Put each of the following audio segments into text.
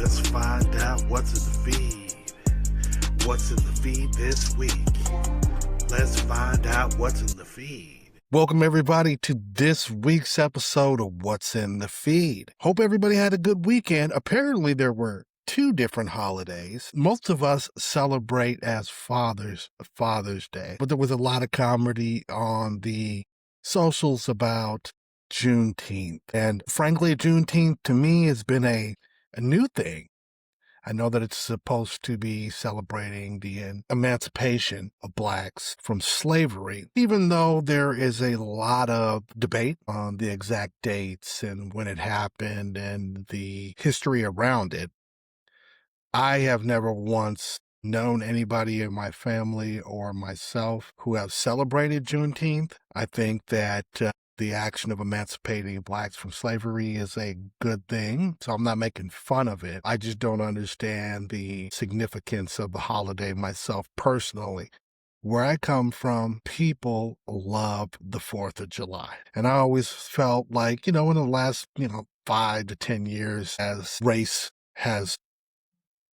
Let's find out what's in the feed. What's in the feed this week? Let's find out what's in the feed. Welcome everybody to this week's episode of What's in the Feed. Hope everybody had a good weekend. Apparently there were two different holidays. Most of us celebrate as Father's Day, but there was a lot of comedy on the socials about Juneteenth. And frankly, Juneteenth to me has been a new thing. I know that it's supposed to be celebrating the emancipation of blacks from slavery, even though there is a lot of debate on the exact dates and when it happened and the history around it. I have never once known anybody in my family or myself who have celebrated Juneteenth. I think that the action of emancipating blacks from slavery is a good thing, so I'm not making fun of it. I just don't understand the significance of the holiday myself personally. Where I come from, people love the 4th of July. And I always felt like, in the last, 5 to 10 years, as race has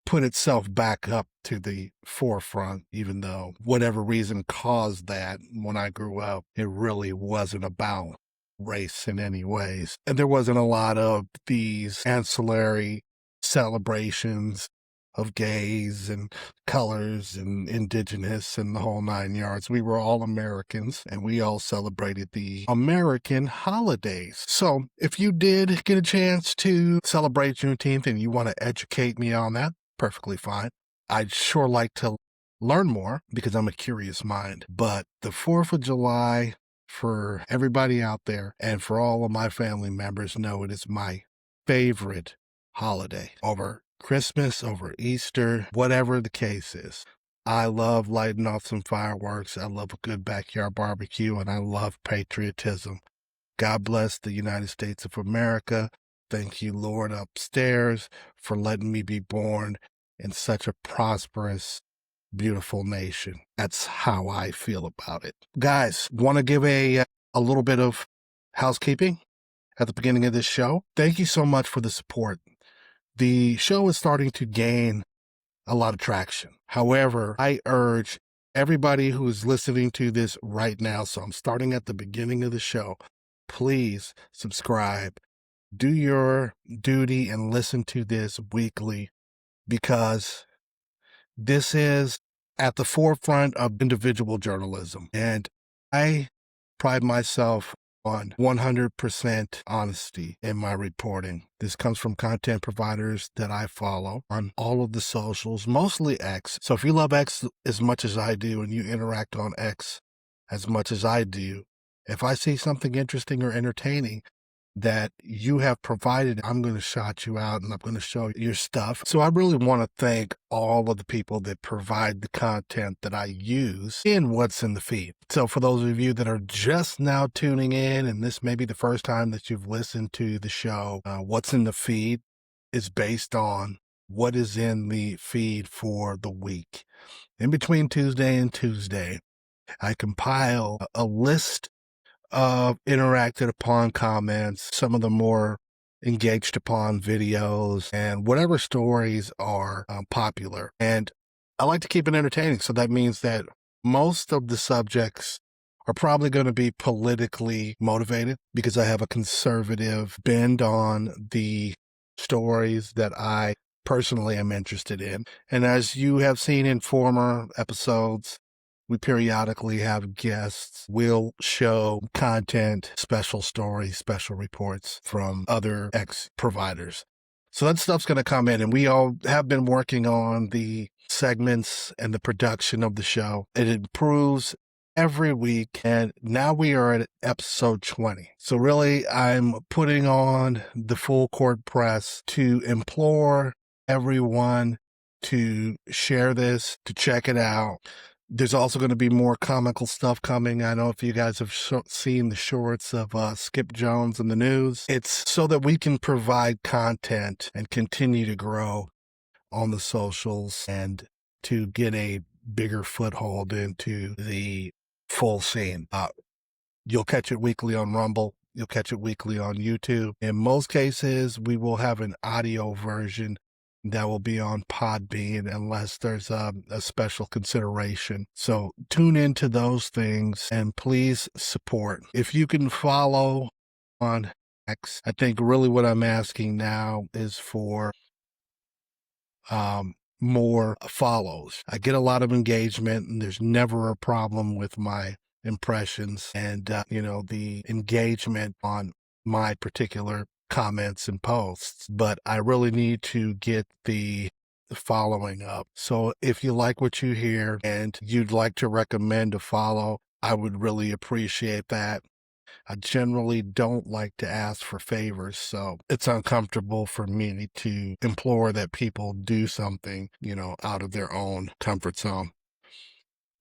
put itself back up to the forefront, even though whatever reason caused that when I grew up, it really wasn't about race in any ways. And there wasn't a lot of these ancillary celebrations of gays and colors and indigenous and the whole 9 yards. We were all Americans and we all celebrated the American holidays. So if you did get a chance to celebrate Juneteenth and you want to educate me on that, perfectly fine. I'd sure like to learn more because I'm a curious mind. But the 4th of July, for everybody out there and for all of my family members, know it is my favorite holiday over Christmas, over Easter, whatever the case is. I love lighting off some fireworks. I love a good backyard barbecue, and I love patriotism. God bless the United States of America. Thank you, Lord, upstairs, for letting me be born in such a prosperous, beautiful nation. That's how I feel about it. Guys, want to give a little bit of housekeeping at the beginning of this show? Thank you so much for the support. The show is starting to gain a lot of traction. However, I urge everybody who is listening to this right now, so I'm starting at the beginning of the show, please subscribe. Do your duty and listen to this weekly, because this is at the forefront of individual journalism. And I pride myself on 100% honesty in my reporting. This comes from content providers that I follow on all of the socials, mostly X. So if you love X as much as I do and you interact on X as much as I do, if I see something interesting or entertaining that you have provided, I'm going to shout you out and I'm going to show your stuff. So I really want to thank all of the people that provide the content that I use in What's in the Feed. So for those of you that are just now tuning in, and this may be the first time that you've listened to the show, What's in the Feed is based on what is in the feed for the week. In between Tuesday and Tuesday, I compile a list of interacted upon comments, some of the more engaged upon videos, and whatever stories are popular. And I like to keep it entertaining. So that means that most of the subjects are probably going to be politically motivated because I have a conservative bend on the stories that I personally am interested in. And as you have seen in former episodes, we periodically have guests. We'll show content, special stories, special reports from other X providers. So that stuff's going to come in, and we all have been working on the segments and the production of the show. It improves every week, and now we are at episode 20. So really, I'm putting on the full court press to implore everyone to share this, to check it out. There's also going to be more comical stuff coming. I know if you guys have seen the shorts of Skip Jones in the news, it's so that we can provide content and continue to grow on the socials and to get a bigger foothold into the full scene. You'll catch it weekly on Rumble. You'll catch it weekly on YouTube. In most cases, we will have an audio version that will be on Podbean unless there's a special consideration. So tune into those things and please support. If you can follow on X, I think really what I'm asking now is for more follows. I get a lot of engagement and there's never a problem with my impressions and, the engagement on my particular comments and posts, but I really need to get the following up. So if you like what you hear and you'd like to recommend a follow, I would really appreciate that. I generally don't like to ask for favors, so it's uncomfortable for me to implore that people do something, out of their own comfort zone.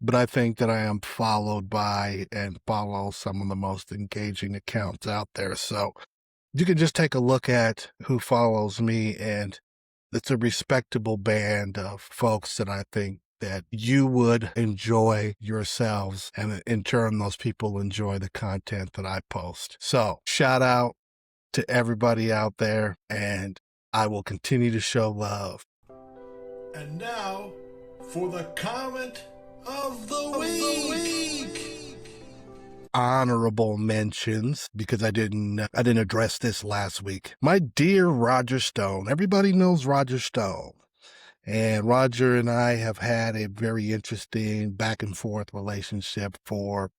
But I think that I am followed by and follow some of the most engaging accounts out there. So you can just take a look at who follows me, and it's a respectable band of folks that I think that you would enjoy yourselves, and in turn, those people enjoy the content that I post. So shout out to everybody out there, and I will continue to show love. And now for the comment of the week. Honorable mentions, because I didn't address this last week. My dear Roger Stone. Everybody knows Roger Stone. And Roger and I have had a very interesting back and forth relationship for,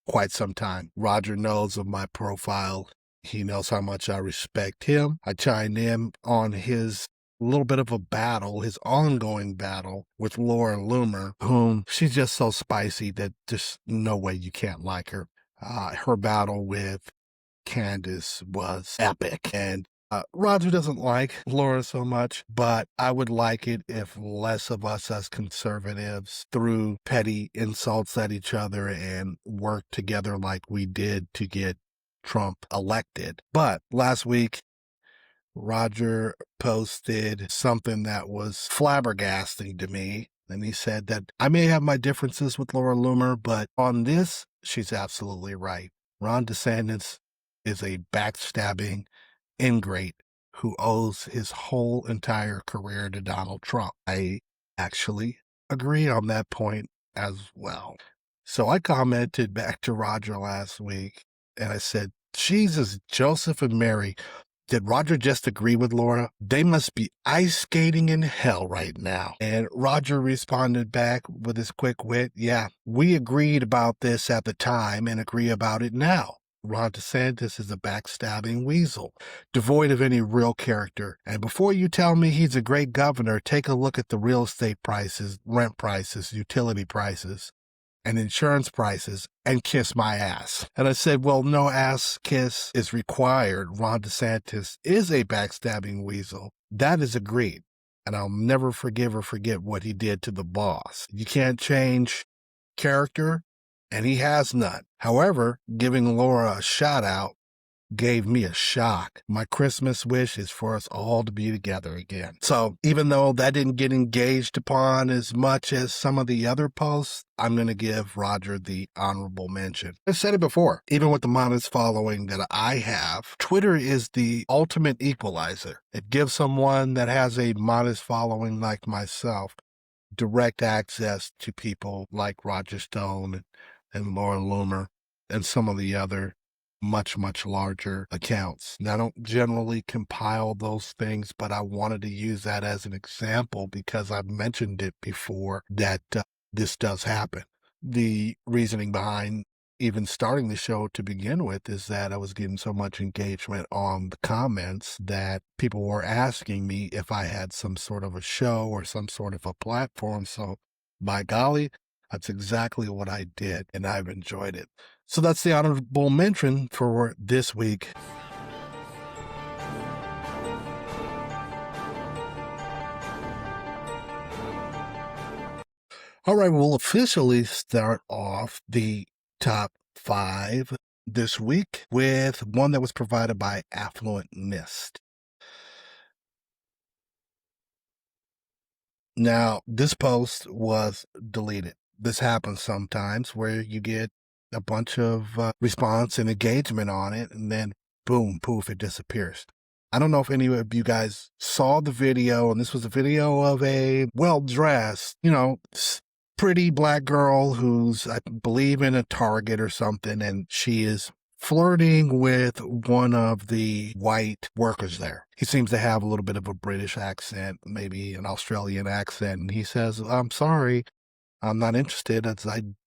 quite some time. Roger knows of my profile. He knows how much I respect him. I chimed in on his little bit of a battle, his ongoing battle with Laura Loomer, whom she's just so spicy that just no way you can't like her. Her battle with Candace was epic, and Roger doesn't like Laura so much, but I would like it if less of us as conservatives threw petty insults at each other and worked together like we did to get Trump elected. But last week, Roger posted something that was flabbergasting to me. And he said that I may have my differences with Laura Loomer, but on this, she's absolutely right. Ron DeSantis is a backstabbing ingrate who owes his whole entire career to Donald Trump. I actually agree on that point as well. So I commented back to Roger last week and I said, Jesus, Joseph and Mary, did Roger just agree with Laura? They must be ice skating in hell right now. And Roger responded back with his quick wit, yeah, we agreed about this at the time and agree about it now. Ron DeSantis is a backstabbing weasel, devoid of any real character. And before you tell me he's a great governor, take a look at the real estate prices, rent prices, utility prices, and insurance prices, and kiss my ass. And I said, well, no ass kiss is required. Ron DeSantis is a backstabbing weasel. That is agreed. And I'll never forgive or forget what he did to the boss. You can't change character, and he has none. However, giving Laura a shout out gave me a shock. My Christmas wish is for us all to be together again. So even though that didn't get engaged upon as much as some of the other posts, I'm going to give Roger the honorable mention. I've said it before, even with the modest following that I have, Twitter is the ultimate equalizer. It gives someone that has a modest following like myself direct access to people like Roger Stone and Laura Loomer and some of the other much, much larger accounts. Now, I don't generally compile those things, but I wanted to use that as an example because I've mentioned it before that this does happen. The reasoning behind even starting the show to begin with is that I was getting so much engagement on the comments that people were asking me if I had some sort of a show or some sort of a platform. So by golly, that's exactly what I did, and I've enjoyed it. So that's the honorable mention for this week. All right, we'll officially start off the top 5 this week with one that was provided by Affluent Mist. Now, this post was deleted. This happens sometimes where you get a bunch of response and engagement on it, and then boom, poof, it disappears. I don't know if any of you guys saw the video, and this was a video of a well-dressed, pretty black girl who's, I believe, in a Target or something, and she is flirting with one of the white workers there. He seems to have a little bit of a British accent, maybe an Australian accent, and he says, "I'm sorry, I'm not interested. I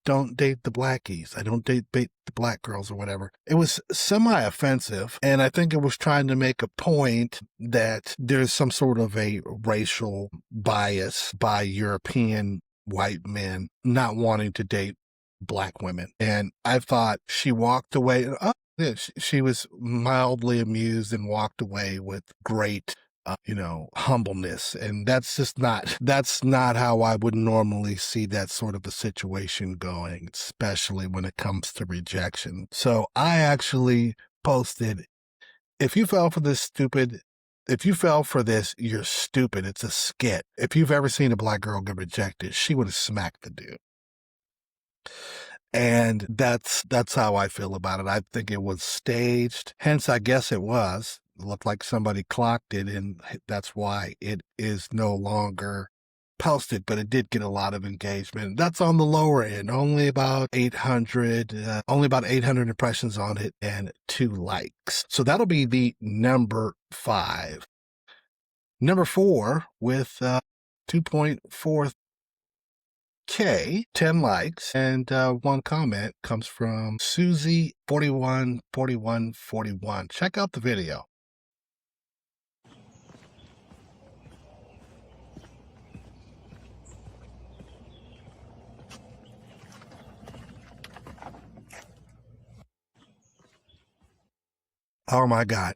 don't date the blackies. I don't date the black girls," or whatever. It was semi-offensive, and I think it was trying to make a point that there's some sort of a racial bias by European white men not wanting to date black women. And I thought she walked away. Yeah, she was mildly amused and walked away with great humbleness. And that's not how I would normally see that sort of a situation going, especially when it comes to rejection. So I actually posted, if you fell for this, you're stupid. It's a skit. If you've ever seen a black girl get rejected, she would have smacked the dude. And that's how I feel about it. I think it was staged. Hence, I guess it was. It looked like somebody clocked it, and that's why it is no longer posted, but it did get a lot of engagement. That's on the lower end, only about 800 impressions on it and 2 likes. So that'll be the number 5. Number 4 with 2.4K, 10 likes, and 1 comment comes from Susie414141. Check out the video. Oh my God.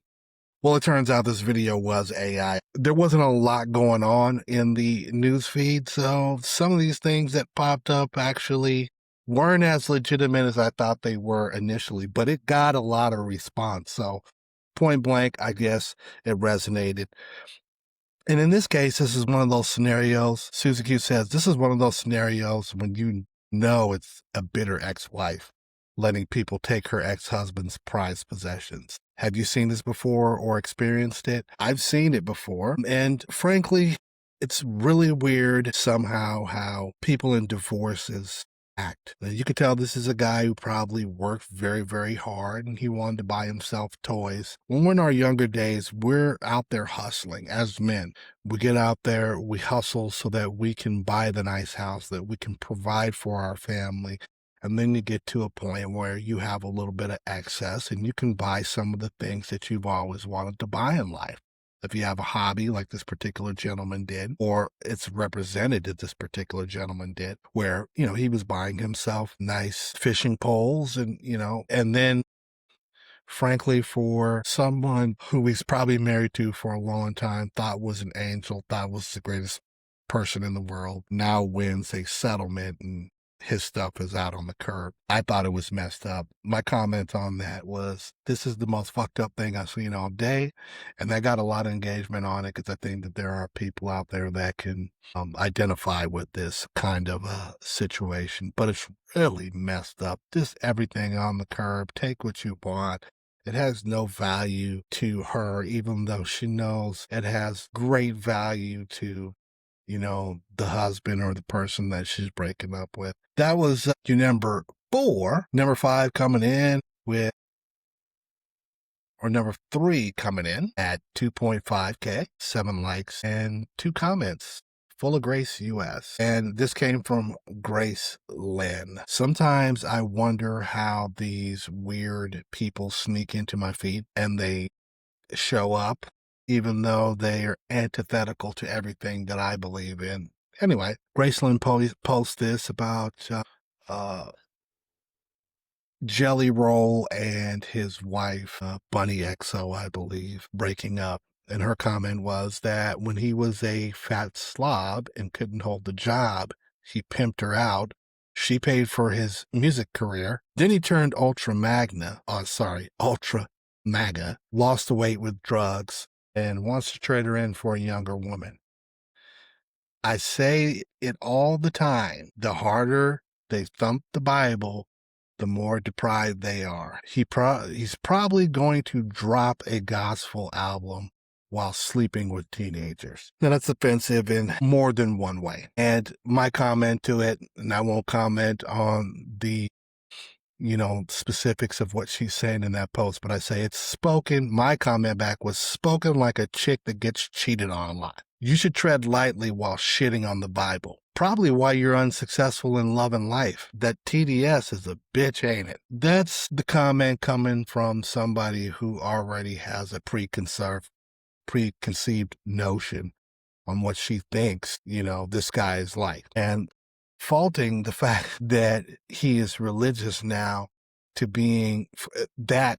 Well, it turns out this video was AI. There wasn't a lot going on in the news feed, so some of these things that popped up actually weren't as legitimate as I thought they were initially, but it got a lot of response. So point blank, I guess it resonated. And in this case, this is one of those scenarios. Susie Q says, this is one of those scenarios when you know it's a bitter ex-wife letting people take her ex-husband's prized possessions. Have you seen this before or experienced it? I've seen it before. And frankly, it's really weird somehow how people in divorces act. Now, you could tell this is a guy who probably worked very, very hard and he wanted to buy himself toys. When we're in our younger days, we're out there hustling as men. We get out there, we hustle so that we can buy the nice house, that we can provide for our family. And then you get to a point where you have a little bit of excess and you can buy some of the things that you've always wanted to buy in life. If you have a hobby like this particular gentleman did, or it's represented that this particular gentleman did, where, he was buying himself nice fishing poles and then frankly, for someone who he's probably married to for a long time, thought was an angel, thought was the greatest person in the world, now wins a settlement and his stuff is out on the curb. I thought it was messed up. My comment on that was, this is the most fucked up thing I've seen all day. And I got a lot of engagement on it because I think that there are people out there that can identify with this kind of a situation. But it's really messed up. Just everything on the curb. Take what you want. It has no value to her, even though she knows it has great value to the husband or the person that she's breaking up with. That was your number 4. Number 5 coming in with, or number 3 coming in at 2.5K, 7 likes, and 2 comments. Full of Grace US. And this came from Grace Lynn. Sometimes I wonder how these weird people sneak into my feed and they show up even though they are antithetical to everything that I believe in. Anyway, Graceland posts this about Jelly Roll and his wife, Bunny XO, I believe, breaking up. And her comment was that when he was a fat slob and couldn't hold the job, he pimped her out. She paid for his music career. Then he turned ultra MAGA, lost the weight with drugs, and wants to trade her in for a younger woman. I say it all the time. The harder they thump the Bible, the more deprived they are. He's probably going to drop a gospel album while sleeping with teenagers. Now, that's offensive in more than one way. And my comment to it, and I won't comment on the specifics of what she's saying in that post, but I say it's spoken. My comment back was spoken like a chick that gets cheated on a lot. You should tread lightly while shitting on the Bible. Probably why you're unsuccessful in love and life. That TDS is a bitch, ain't it? That's the comment coming from somebody who already has a preconceived notion on what she thinks, this guy is like. And faulting the fact that he is religious now to being that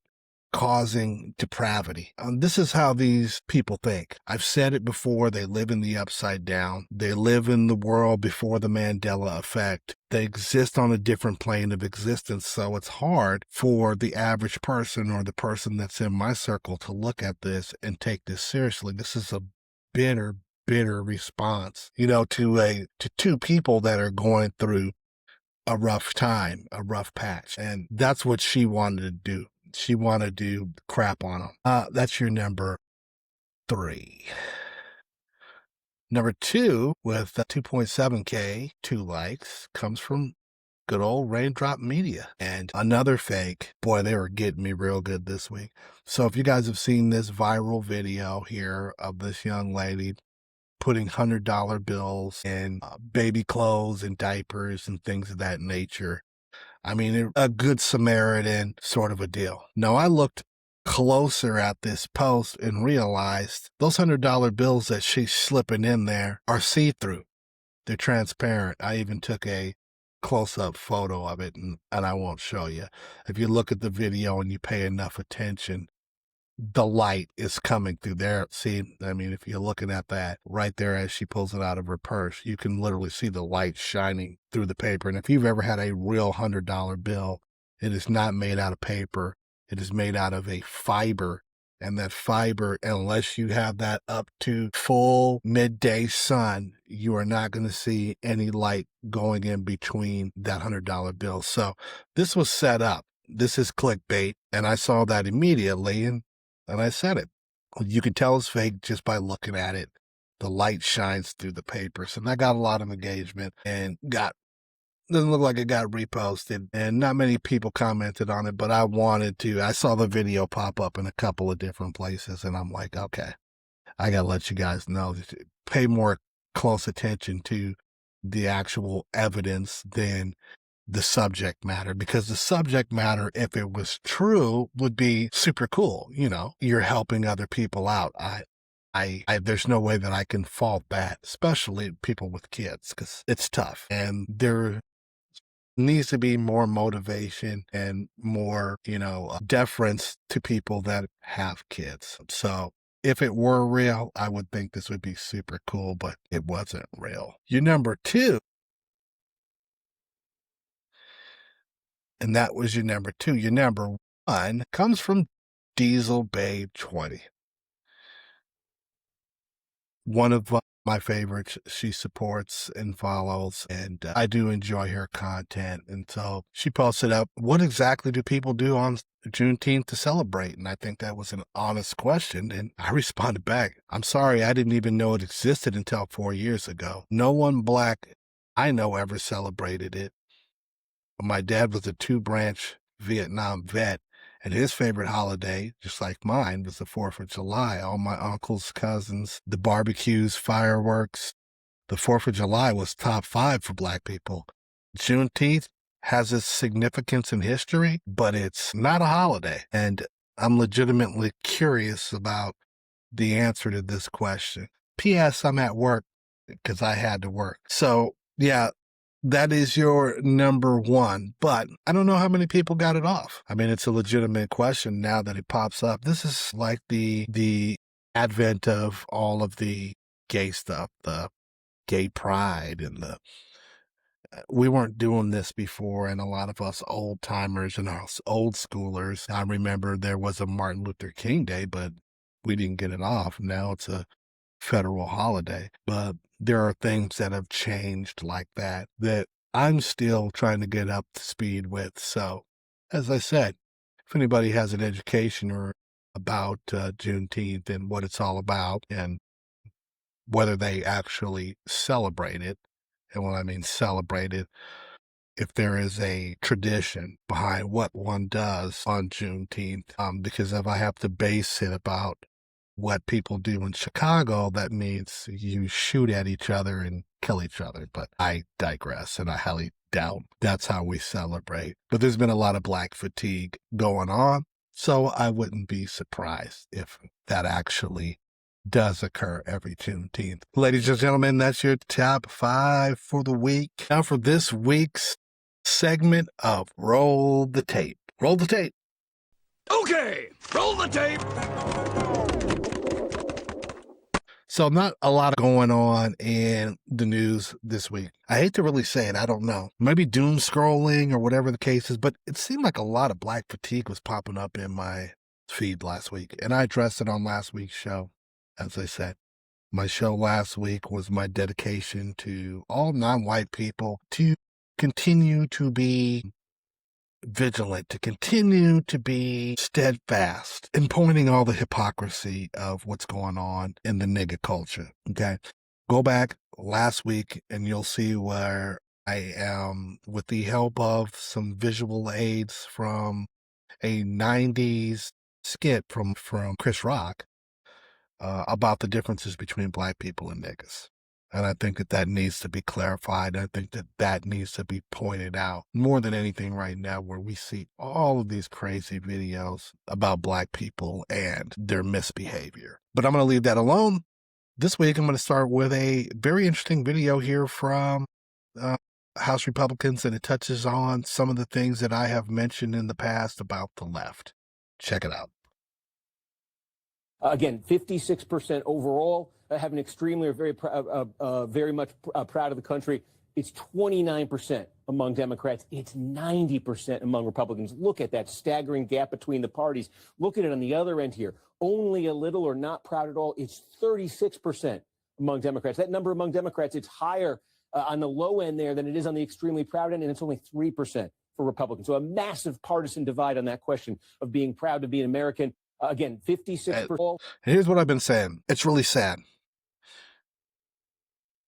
causing depravity. This is how these people think. I've said it before. They live in the upside down. They live in the world before the Mandela effect. They exist on a different plane of existence. So it's hard for the average person or the person that's in my circle to look at this and take this seriously. This is a bitter response, to two people that are going through a rough time, a rough patch. And that's what she wanted to do. She wanted to do crap on them. That's your number 3. Number 2 with 2.7K, 2 likes, comes from good old Raindrop Media. And another fake. Boy, they were getting me real good this week. So if you guys have seen this viral video here of this young lady putting $100 bills in baby clothes and diapers and things of that nature. I mean, a good Samaritan sort of a deal. Now, I looked closer at this post and realized those $100 bills that she's slipping in there are see-through. They're transparent. I even took a close-up photo of it, and I won't show you. If you look at the video and you pay enough attention, the light is coming through there. See, I mean, if you're looking at that right there as she pulls it out of her purse, you can literally see the light shining through the paper. And if you've ever had a real $100 bill, it is not made out of paper. It is made out of a fiber. And that fiber, unless you have that up to full midday sun, you are not going to see any light going in between that $100 bill. So this was set up. This is clickbait. And I saw that immediately. And I said it. You can tell it's fake just by looking at it. The light shines through the papers. And I got a lot of engagement and doesn't look like it got reposted. And not many people commented on it, but I wanted to. I saw the video pop up in a couple of different places. And I'm like, okay, I got to let you guys know. Pay more close attention to the actual evidence than the subject matter, because the subject matter, if it was true, would be super cool. You're helping other people out. There's no way that I can fault that, especially people with kids, because it's tough. And there needs to be more motivation and more, deference to people that have kids. So if it were real, I would think this would be super cool, but it wasn't real. Your number 2. And that was your number 2. Your number 1 comes from Diesel Babe 20. One of my favorites. She supports and follows, and I do enjoy her content. And so she posted up, what exactly do people do on Juneteenth to celebrate? And I think that was an honest question. And I responded back, I'm sorry, I didn't even know it existed until 4 years ago. No one Black I know ever celebrated it. My dad was a 2-branch Vietnam vet, and his favorite holiday, just like mine, was the 4th of July. All my uncles, cousins, the barbecues, fireworks. The 4th of July was top 5 for Black people. Juneteenth has its significance in history, but it's not a holiday. And I'm legitimately curious about the answer to this question. P.S. I'm at work because I had to work. So, yeah. That is your number 1, but I don't know how many people got it off. I mean, it's a legitimate question now that it pops up. This is like the advent of all of the gay stuff, the gay pride, and we weren't doing this before, and a lot of us old timers and us old schoolers, I remember there was a Martin Luther King Day, but we didn't get it off. Now it's a federal holiday, but there are things that have changed like that I'm still trying to get up to speed with. So, as I said, if anybody has an education or about Juneteenth and what it's all about and whether they actually celebrate it. And when I mean celebrate it, if there is a tradition behind what one does on Juneteenth, because if I have to base it about what people do in Chicago, that means you shoot at each other and kill each other. But I digress, and I highly doubt that's how we celebrate. But there's been a lot of black fatigue going on, so I wouldn't be surprised if that actually does occur every Juneteenth. Ladies and gentlemen, that's your top 5 for the week. Now for this week's segment of Roll the Tape. Roll the tape. Okay, roll the tape. So not a lot going on in the news this week. I hate to really say it. I don't know. Maybe doom scrolling or whatever the case is, but it seemed like a lot of black fatigue was popping up in my feed last week. And I addressed it on last week's show. As I said, my show last week was my dedication to all non-white people to continue to be vigilant, to continue to be steadfast in pointing all the hypocrisy of what's going on in the nigga culture. Okay. Go back last week and you'll see where I am with the help of some visual aids from a 90s skit from Chris Rock about the differences between black people and niggas. And I think that needs to be clarified. I think that needs to be pointed out more than anything right now, where we see all of these crazy videos about black people and their misbehavior. But I'm going to leave that alone. This week, I'm going to start with a very interesting video here from House Republicans, and it touches on some of the things that I have mentioned in the past about the left. Check it out. Again, 56% overall have an extremely or very much proud of the country. It's 29% among Democrats. It's 90% among Republicans. Look at that staggering gap between the parties. Look at it on the other end here. Only a little or not proud at all. It's 36% among Democrats. That number among Democrats, it's higher on the low end there than it is on the extremely proud end, and it's only 3% for Republicans. So a massive partisan divide on that question of being proud to be an American. Again, 56%. Here's what I've been saying. It's really sad.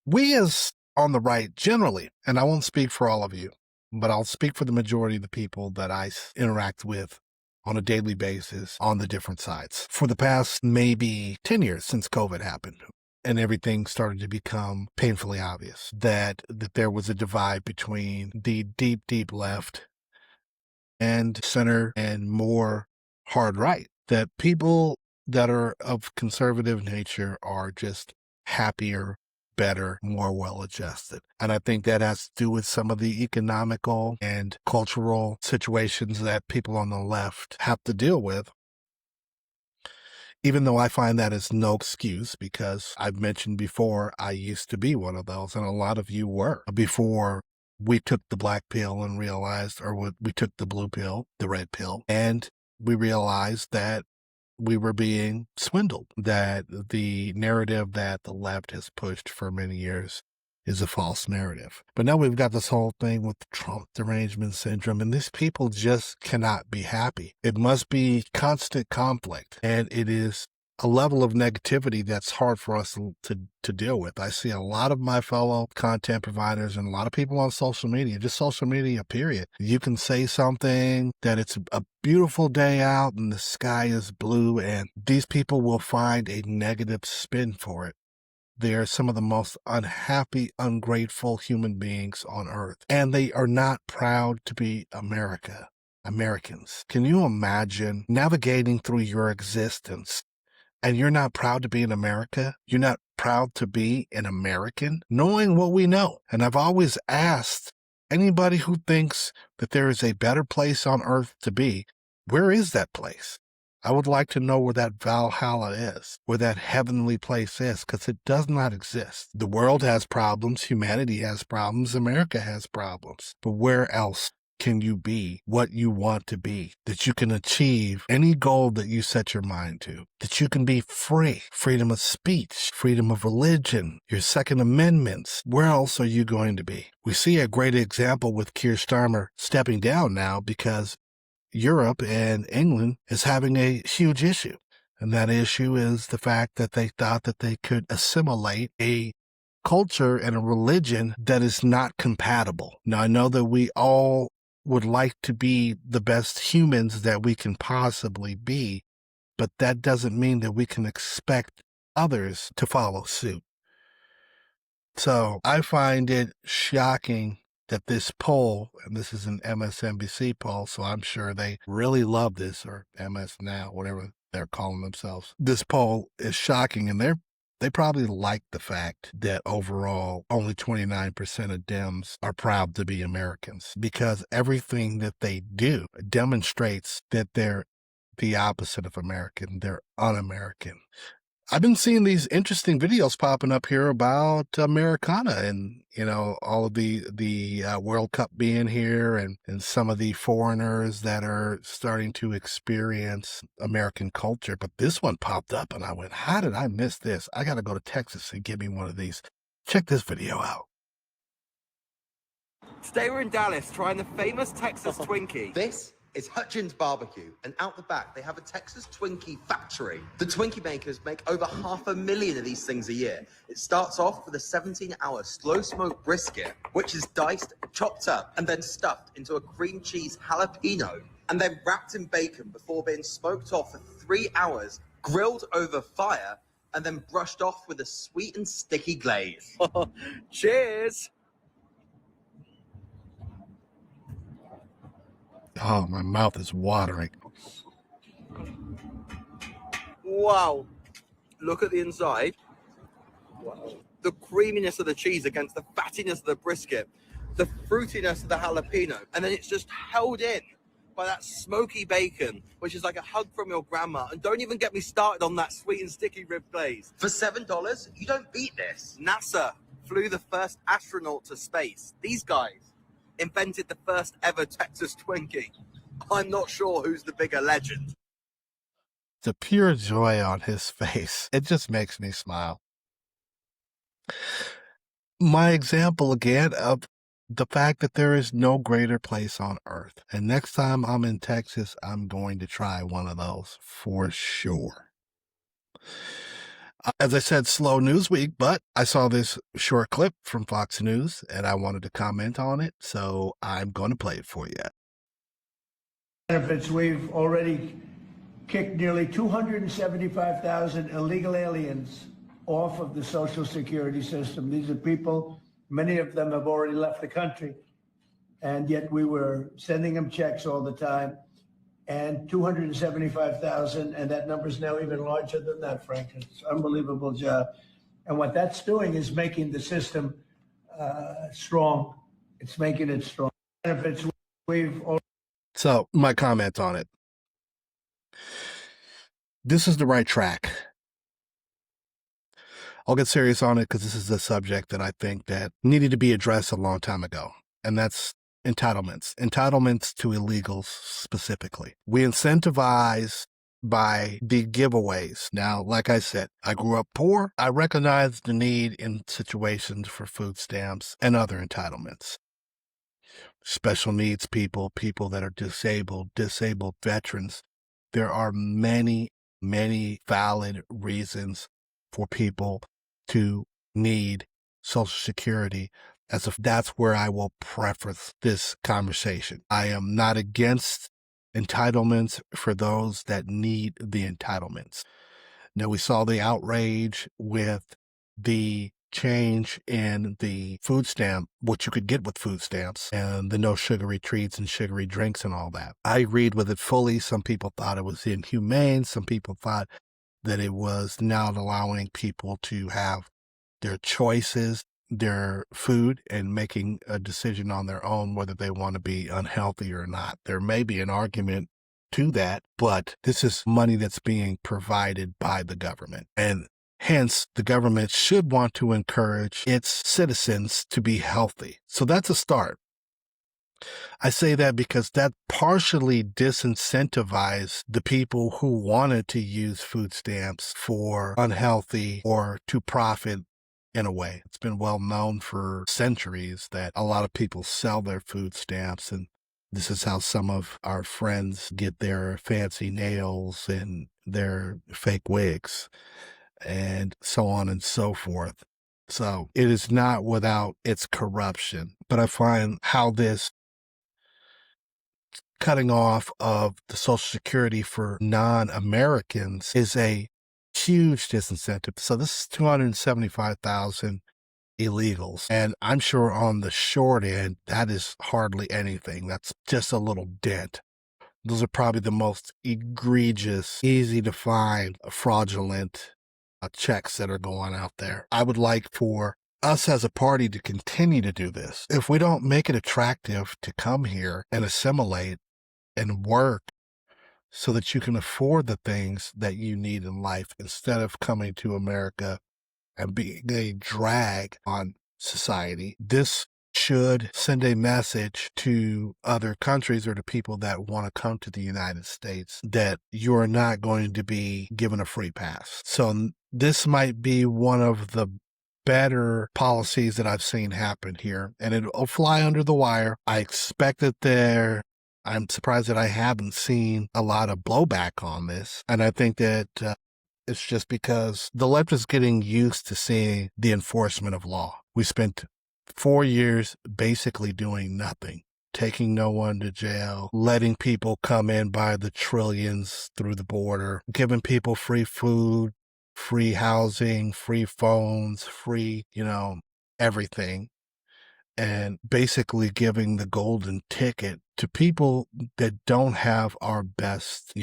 We as on the right generally, and I won't speak for all of you, but I'll speak for the majority of the people that I interact with on a daily basis on the different sides. For the past maybe 10 years since COVID happened, and everything started to become painfully obvious that there was a divide between the deep, deep left and center and more hard right, that people that are of conservative nature are just happier, better, more well-adjusted. And I think that has to do with some of the economical and cultural situations that people on the left have to deal with. Even though I find that is no excuse, because I've mentioned before, I used to be one of those, and a lot of you were, before we took the black pill and realized, or we took the blue pill, the red pill, and we realized that we were being swindled, that the narrative that the left has pushed for many years is a false narrative. But now we've got this whole thing with Trump derangement syndrome, and these people just cannot be happy. It must be constant conflict, and it is a level of negativity that's hard for us to deal with. I see a lot of my fellow content providers and a lot of people on social media, just social media, period. You can say something that it's a beautiful day out and the sky is blue, and these people will find a negative spin for it. They are some of the most unhappy, ungrateful human beings on earth, and they are not proud to be Americans. Can you imagine navigating through your existence and you're not proud to be in America? You're not proud to be an American, knowing what we know. And I've always asked anybody who thinks that there is a better place on earth to be, where is that place? I would like to know where that Valhalla is, where that heavenly place is, because it does not exist. The world has problems, humanity has problems, America has problems. But where else can you be what you want to be, that you can achieve any goal that you set your mind to, that you can be free, freedom of speech, freedom of religion, your Second Amendments? Where else are you going to be? We see a great example with Keir Starmer stepping down now because Europe and England is having a huge issue. And that issue is the fact that they thought that they could assimilate a culture and a religion that is not compatible. Now, I know that we all would like to be the best humans that we can possibly be, but that doesn't mean that we can expect others to follow suit. So I find it shocking that this poll, and this is an MSNBC poll, so I'm sure they really love this, or MS Now, whatever they're calling themselves. This poll is shocking, and they probably like the fact that overall only 29% of Dems are proud to be Americans, because everything that they do demonstrates that they're the opposite of American. They're un-American. I've been seeing these interesting videos popping up here about Americana and, all of the World Cup being here and some of the foreigners that are starting to experience American culture. But this one popped up and I went, how did I miss this? I got to go to Texas and get me one of these. Check this video out. Today we're in Dallas trying the famous Texas Twinkie. This is Hutchins Barbecue, and out the back they have a Texas Twinkie factory. The Twinkie makers make over 500,000 of these things a year. It starts off with a 17-hour slow-smoked brisket, which is diced, chopped up, and then stuffed into a cream cheese jalapeno, and then wrapped in bacon before being smoked off for 3 hours, grilled over fire, and then brushed off with a sweet and sticky glaze. Cheers! Oh, my mouth is watering. Wow. Look at the inside. Wow. The creaminess of the cheese against the fattiness of the brisket, the fruitiness of the jalapeno, and then it's just held in by that smoky bacon, which is like a hug from your grandma. And don't even get me started on that sweet and sticky rib glaze. For $7, you don't beat this. NASA flew the first astronaut to space. These guys invented the first ever Texas Twinkie. I'm not sure who's the bigger legend. The pure joy on his face, it just makes me smile. My example again of the fact that there is no greater place on earth. And next time I'm in Texas, I'm going to try one of those for sure. As I said, slow news week, but I saw this short clip from Fox News and I wanted to comment on it, so I'm going to play it for you. Benefits, we've already kicked nearly 275,000 illegal aliens off of the Social Security system. These are people, many of them have already left the country, and yet we were sending them checks all the time. And 275,000, and that number is now even larger than that, Frank. It's an unbelievable job. And what that's doing is making the system strong. It's making it strong. Benefits, So my comment on it. This is the right track. I'll get serious on it because this is a subject that I think that needed to be addressed a long time ago. And that's entitlements to illegals specifically. We incentivize by the giveaways. Now, like I said, I grew up poor. I recognize the need in situations for food stamps and other entitlements. Special needs people, people that are disabled veterans. There are many, many valid reasons for people to need Social Security. As if that's where I will preface this conversation. I am not against entitlements for those that need the entitlements. Now, we saw the outrage with the change in the food stamp, what you could get with food stamps, and the no sugary treats and sugary drinks and all that. I agreed with it fully. Some people thought it was inhumane. Some people thought that it was not allowing people to have their choices, their food, and making a decision on their own whether they want to be unhealthy or not. There may be an argument to that, but this is money that's being provided by the government. And hence, the government should want to encourage its citizens to be healthy. So that's a start. I say that because that partially disincentivized the people who wanted to use food stamps for unhealthy or to profit. In a way, it's been well known for centuries that a lot of people sell their food stamps and This is how some of our friends get their fancy nails and their fake wigs and so on and so forth. So it is not without its corruption, but I find how this cutting off of the Social Security for non-Americans is a huge disincentive. So this is 275,000 illegals. And I'm sure on the short end, that is hardly anything. That's just a little dent. Those are probably the most egregious, easy to find, fraudulent checks that are going out there. I would like for us as a party to continue to do this. If we don't make it attractive to come here and assimilate and work so that you can afford the things that you need in life instead of coming to America and being a drag on society, this should send a message to other countries or to people that want to come to the United States that you are not going to be given a free pass. So this might be one of the better policies that I've seen happen here, and it'll fly under the wire. I expect that I'm surprised that I haven't seen a lot of blowback on this, and I think that it's just because the left is getting used to seeing the enforcement of law. We spent 4 years basically doing nothing, taking no one to jail, letting people come in by the trillions through the border, giving people free food, free housing, free phones, free, everything. And basically giving the golden ticket to people that don't have our best,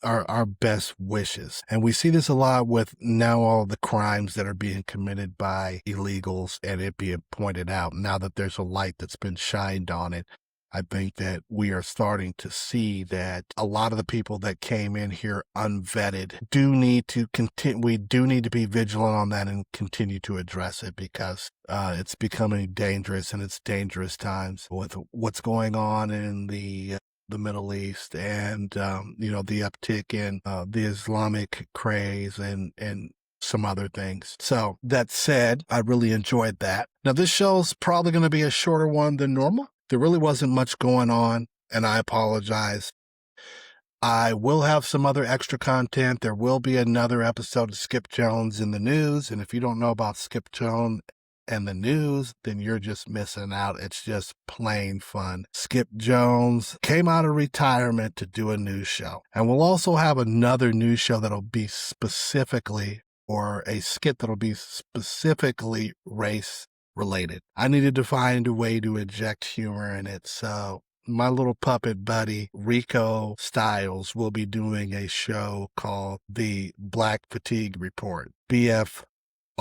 our best wishes. And we see this a lot with now all the crimes that are being committed by illegals and it being pointed out. Now that there's a light that's been shined on it, I think that we are starting to see that a lot of the people that came in here unvetted do need to continue. We do need to be vigilant on that and continue to address it because it's becoming dangerous, and it's dangerous times with what's going on in the Middle East and, the uptick in the Islamic craze and some other things. So that said, I really enjoyed that. Now, this show's probably going to be a shorter one than normal. There really wasn't much going on, and I apologize. I will have some other extra content. There will be another episode of Skip Jones in the news, and if you don't know about Skip Jones and the news, then you're just missing out. It's just plain fun. Skip Jones came out of retirement to do a news show. And we'll also have another news show that'll be specifically, or a skit that'll be specifically race related. I needed to find a way to inject humor in it. So my little puppet buddy, Rico Styles, will be doing a show called The Black Fatigue Report, BFR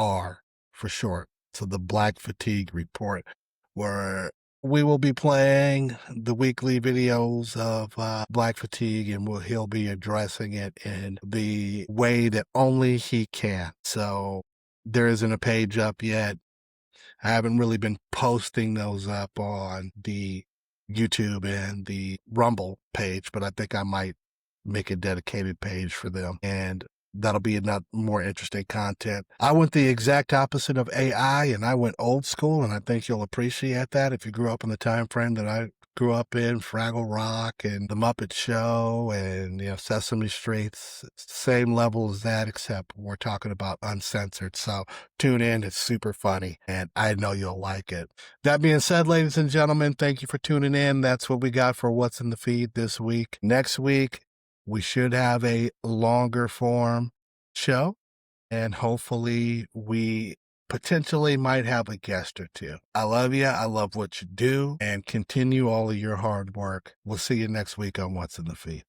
for short. So the Black Fatigue Report, where we will be playing the weekly videos of Black Fatigue, and he'll be addressing it in the way that only he can. So there isn't a page up yet. I haven't really been posting those up on the YouTube and the Rumble page, but I think I might make a dedicated page for them. And that'll be enough more interesting content. I went the exact opposite of AI, and I went old school, and I think you'll appreciate that if you grew up in the time frame that I grew up in, Fraggle Rock and The Muppet Show and Sesame Street's same level as that, except we're talking about uncensored. So tune in. It's super funny, and I know you'll like it. That being said, ladies and gentlemen, thank you for tuning in. That's what we got for What's in the Feed this week. Next week, we should have a longer form show, and hopefully we potentially might have a guest or two. I love you. I love what you do, and continue all of your hard work. We'll see you next week on What's in the Feed.